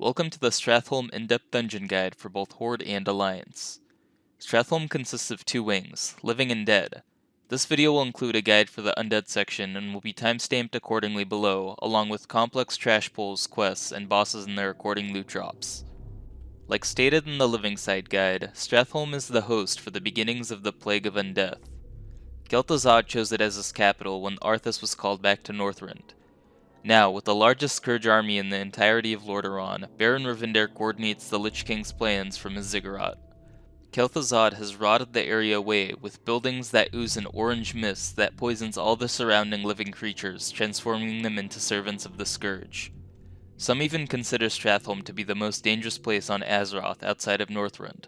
Welcome to the Stratholme In-Depth Dungeon Guide for both Horde and Alliance. Stratholme consists of two wings, Living and Dead. This video will include a guide for the Undead section and will be timestamped accordingly below, along with complex trash pulls, quests, and bosses and their according loot drops. Like stated in the Living Side guide, Stratholme is the host for the beginnings of the Plague of Undeath. Kel'Thuzad chose it as his capital when Arthas was called back to Northrend. Now, with the largest scourge army in the entirety of Lordaeron, Baron Revendare coordinates the Lich King's plans from his ziggurat. Kel'Thuzad has rotted the area away with buildings that ooze an orange mist that poisons all the surrounding living creatures, transforming them into servants of the scourge. Some even consider Stratholme to be the most dangerous place on Azeroth outside of Northrend.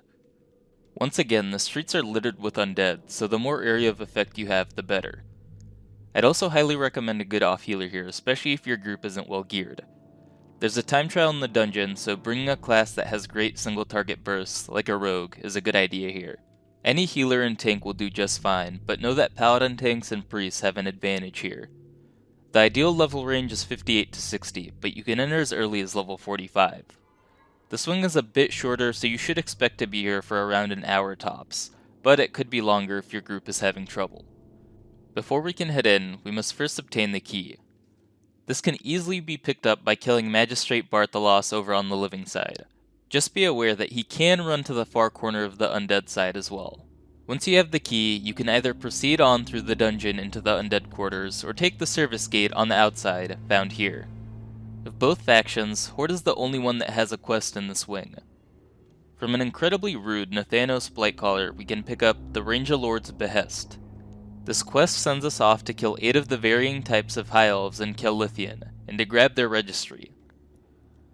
Once again, the streets are littered with undead, so the more area of effect you have, the better. I'd also highly recommend a good off-healer here, especially if your group isn't well geared. There's a time trial in the dungeon, so bringing a class that has great single-target bursts, like a rogue, is a good idea here. Any healer and tank will do just fine, but know that paladin tanks and priests have an advantage here. The ideal level range is 58 to 60, but you can enter as early as level 45. The swing is a bit shorter, so you should expect to be here for around an hour tops, but it could be longer if your group is having trouble. Before we can head in, we must first obtain the key. This can easily be picked up by killing Magistrate Barthalos over on the living side. Just be aware that he can run to the far corner of the undead side as well. Once you have the key, you can either proceed on through the dungeon into the undead quarters, or take the service gate on the outside, found here. Of both factions, Horde is the only one that has a quest in this wing. From an incredibly rude Nathanos Blightcaller, we can pick up the Ranger Lord's Behest. This quest sends us off to kill 8 of the varying types of High Elves in Kel-Lithian, and to grab their registry.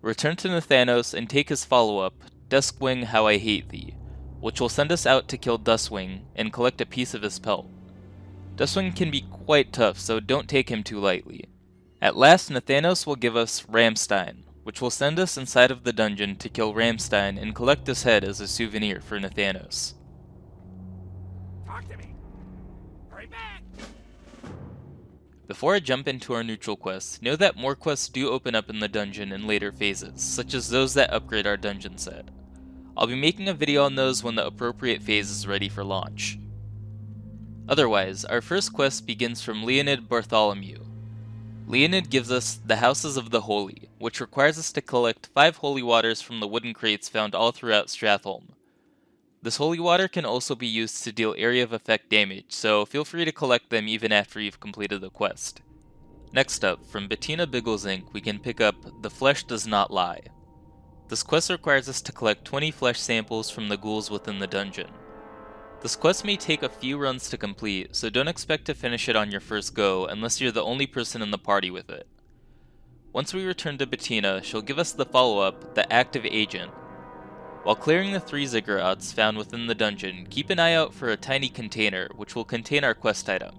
Return to Nathanos and take his follow-up, Duskwing How I Hate Thee, which will send us out to kill Duskwing and collect a piece of his pelt. Duskwing can be quite tough, so don't take him too lightly. At last, Nathanos will give us Ramstein, which will send us inside of the dungeon to kill Ramstein and collect his head as a souvenir for Nathanos. Talk to me. Hurry back. Before I jump into our neutral quests, know that more quests do open up in the dungeon in later phases, such as those that upgrade our dungeon set. I'll be making a video on those when the appropriate phase is ready for launch. Otherwise, our first quest begins from Leonid Bartholomew. Leonid gives us the Houses of the Holy, which requires us to collect 5 holy waters from the wooden crates found all throughout Stratholme. This holy water can also be used to deal area of effect damage, so feel free to collect them even after you've completed the quest. Next up, from Bettina Bigglesink, we can pick up The Flesh Does Not Lie. This quest requires us to collect 20 flesh samples from the ghouls within the dungeon. This quest may take a few runs to complete, so don't expect to finish it on your first go unless you're the only person in the party with it. Once we return to Bettina, she'll give us the follow-up, The Active Agent. While clearing the 3 ziggurats found within the dungeon, keep an eye out for a tiny container, which will contain our quest item.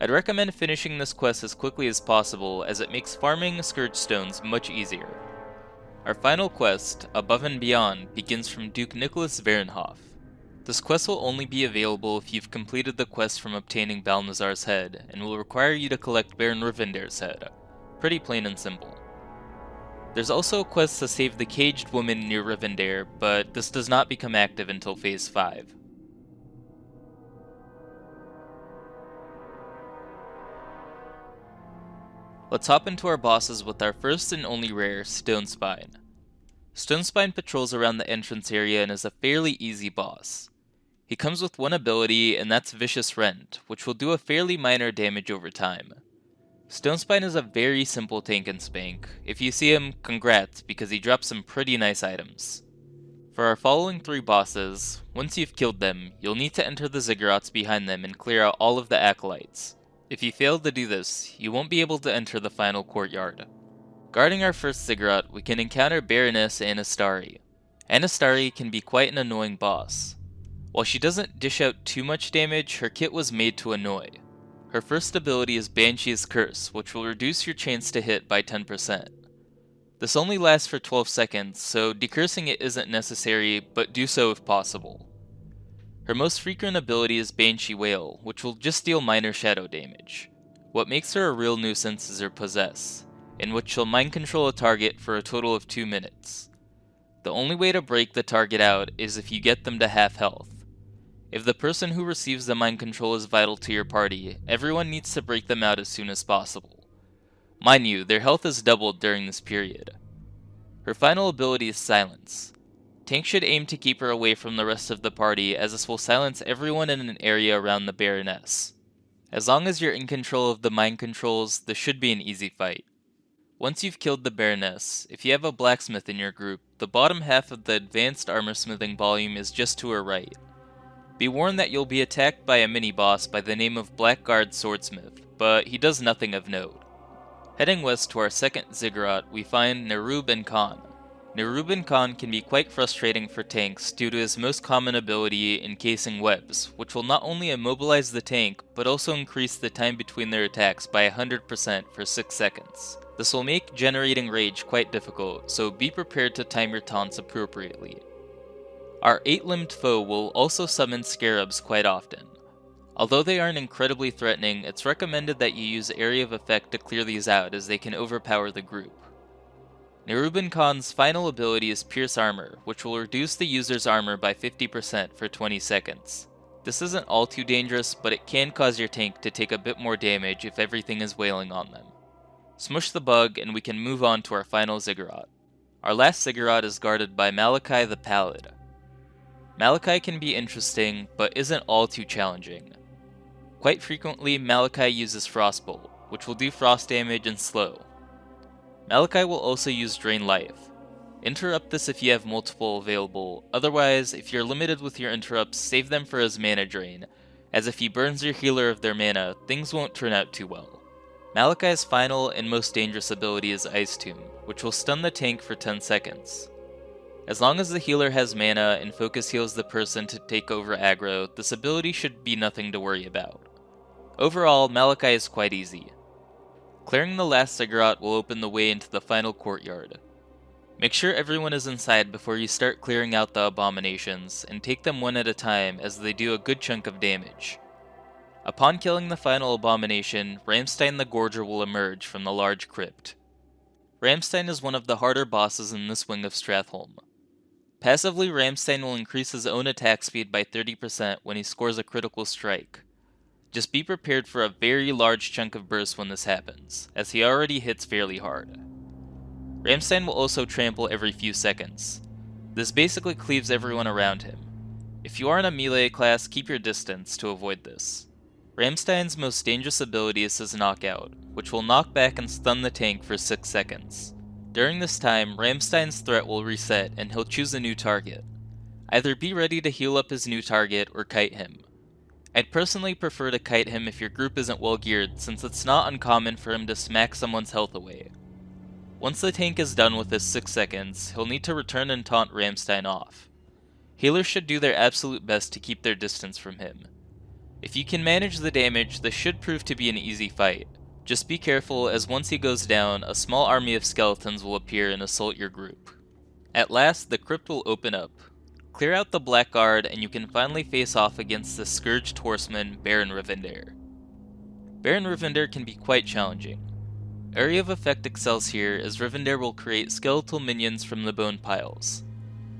I'd recommend finishing this quest as quickly as possible, as it makes farming Scourge Stones much easier. Our final quest, Above and Beyond, begins from Duke Nicholas Varenhoff. This quest will only be available if you've completed the quest from obtaining Balnazar's head, and will require you to collect Baron Revendare's head. Pretty plain and simple. There's also a quest to save the caged woman near Revendare, but this does not become active until Phase 5. Let's hop into our bosses with our first and only rare, Stonespine. Stonespine patrols around the entrance area and is a fairly easy boss. He comes with one ability, and that's Vicious Rend, which will do a fairly minor damage over time. Stonespine is a very simple tank and spank. If you see him, congrats, because he drops some pretty nice items. For our following 3 bosses, once you've killed them, you'll need to enter the ziggurats behind them and clear out all of the acolytes. If you fail to do this, you won't be able to enter the final courtyard. Guarding our first ziggurat, we can encounter Baroness Anastari. Anastari can be quite an annoying boss. While she doesn't dish out too much damage, her kit was made to annoy. Her first ability is Banshee's Curse, which will reduce your chance to hit by 10%. This only lasts for 12 seconds, so decursing it isn't necessary, but do so if possible. Her most frequent ability is Banshee Wail, which will just deal minor shadow damage. What makes her a real nuisance is her Possess. in which she'll mind control a target for a total of 2 minutes. The only way to break the target out is if you get them to half health. If the person who receives the mind control is vital to your party, everyone needs to break them out as soon as possible. Mind you, their health is doubled during this period. Her final ability is Silence. Tank should aim to keep her away from the rest of the party, as this will silence everyone in an area around the Baroness. As long as you're in control of the mind controls, this should be an easy fight. Once you've killed the Baroness, if you have a blacksmith in your group, the bottom half of the advanced armor smithing volume is just to her right. Be warned that you'll be attacked by a mini-boss by the name of Blackguard Swordsmith, but he does nothing of note. Heading west to our second ziggurat, we find Nerub'enkan. Nerub'enkan can be quite frustrating for tanks due to his most common ability, Encasing Webs, which will not only immobilize the tank, but also increase the time between their attacks by 100% for 6 seconds. This will make generating rage quite difficult, so be prepared to time your taunts appropriately. Our 8-limbed foe will also summon scarabs quite often. Although they aren't incredibly threatening, it's recommended that you use Area of Effect to clear these out, as they can overpower the group. Nerub'enkan's final ability is Pierce Armor, which will reduce the user's armor by 50% for 20 seconds. This isn't all too dangerous, but it can cause your tank to take a bit more damage if everything is wailing on them. Smush the bug and we can move on to our final ziggurat. Our last ziggurat is guarded by Maleki the Pallid. Maleki can be interesting, but isn't all too challenging. Quite frequently, Maleki uses Frostbolt, which will do frost damage and slow. Maleki will also use Drain Life. Interrupt this if you have multiple available, otherwise, if you're limited with your interrupts, save them for his mana drain, as if he burns your healer of their mana, things won't turn out too well. Maleki's final and most dangerous ability is Ice Tomb, which will stun the tank for 10 seconds. As long as the healer has mana and focus heals the person to take over aggro, this ability should be nothing to worry about. Overall, Maleki is quite easy. Clearing the last ziggurat will open the way into the final courtyard. Make sure everyone is inside before you start clearing out the abominations, and take them one at a time as they do a good chunk of damage. Upon killing the final abomination, Ramstein the Gorger will emerge from the large crypt. Ramstein is one of the harder bosses in this wing of Stratholme. Passively, Ramstein will increase his own attack speed by 30% when he scores a critical strike. Just be prepared for a very large chunk of burst when this happens, as he already hits fairly hard. Ramstein will also trample every few seconds. This basically cleaves everyone around him. If you are in a melee class, keep your distance to avoid this. Ramstein's most dangerous ability is his Knockout, which will knock back and stun the tank for 6 seconds. During this time, Ramstein's threat will reset and he'll choose a new target. Either be ready to heal up his new target or kite him. I'd personally prefer to kite him if your group isn't well geared, since it's not uncommon for him to smack someone's health away. Once the tank is done with his 6 seconds, he'll need to return and taunt Ramstein off. Healers should do their absolute best to keep their distance from him. If you can manage the damage, this should prove to be an easy fight. Just be careful, as once he goes down, a small army of skeletons will appear and assault your group. At last, the crypt will open up. Clear out the Blackguard and you can finally face off against the scourged horseman, Baron Rivendare. Baron Rivendare can be quite challenging. Area of Effect excels here, as Rivendare will create skeletal minions from the bone piles.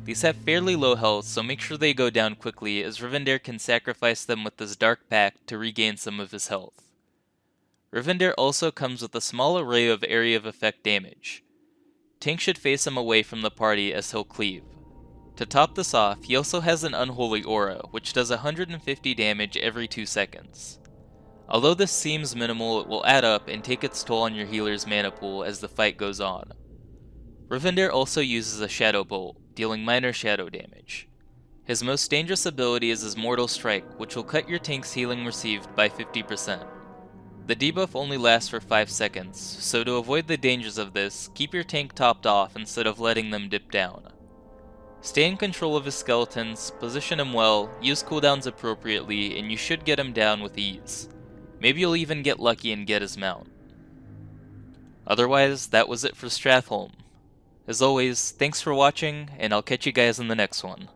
These have fairly low health, so make sure they go down quickly, as Rivendare can sacrifice them with this dark pact to regain some of his health. Rivendare also comes with a small array of Area of Effect damage. Tank should face him away from the party as he'll cleave. To top this off, he also has an Unholy Aura, which does 150 damage every 2 seconds. Although this seems minimal, it will add up and take its toll on your healer's mana pool as the fight goes on. Rivendare also uses a Shadow Bolt, dealing minor shadow damage. His most dangerous ability is his Mortal Strike, which will cut your tank's healing received by 50%. The debuff only lasts for 5 seconds, so to avoid the dangers of this, keep your tank topped off instead of letting them dip down. Stay in control of his skeletons, position him well, use cooldowns appropriately, and you should get him down with ease. Maybe you'll even get lucky and get his mount. Otherwise, that was it for Stratholme. As always, thanks for watching, and I'll catch you guys in the next one.